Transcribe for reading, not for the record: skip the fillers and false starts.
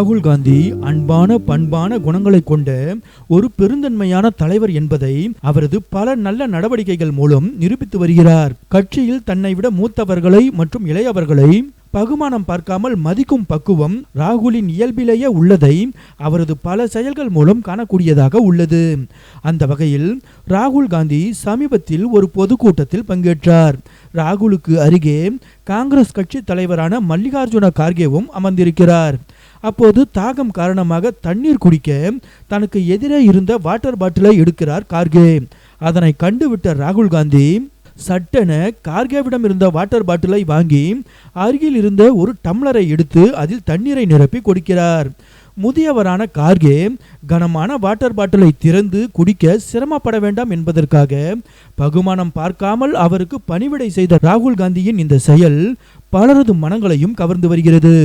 ராகுல் காந்தி அன்பான பண்பான குணங்களை கொண்ட ஒரு பெருந்தன்மையான தலைவர் என்பதை அவரது பல நல்ல நடவடிக்கைகள் மூலம் நிரூபித்து வருகிறார். கட்சியில் தன்னை விட மூத்தவர்களை மற்றும் இளையவர்களை பகுமானம் பார்க்காமல் மதிக்கும் பக்குவம் ராகுலின் இயல்பிலேயே உள்ளதை அவரது பல செயல்கள் மூலம் காணக்கூடியதாக உள்ளது. அந்த வகையில் ராகுல் காந்தி சமீபத்தில் ஒரு பொதுக்கூட்டத்தில் பங்கேற்றார். ராகுலுக்கு அருகே காங்கிரஸ் கட்சி தலைவரான மல்லிகார்ஜுன கார்கேவும் அமர்ந்திருக்கிறார். அப்போது தாகம் காரணமாக தண்ணீர் குடிக்க தனக்கு எதிரே இருந்த வாட்டர் பாட்டிலை எடுக்கிறார் கார்கே. அதனை கண்டுவிட்ட ராகுல் காந்தி சட்டென கார்கேவிடம் இருந்த வாட்டர் பாட்டிலை வாங்கி அருகில் இருந்த ஒரு டம்ளரை எடுத்து அதில் தண்ணீரை நிரப்பி கொடுக்கிறார். முதியவரான கார்கே கனமான வாட்டர் பாட்டிலை திறந்து குடிக்க சிரமப்பட வேண்டாம் என்பதற்காக பகுமானம் பார்க்காமல் அவருக்கு பணிவிடை செய்த ராகுல் காந்தியின் இந்த செயல் பலரது மனங்களையும் கவர்ந்து வருகிறது.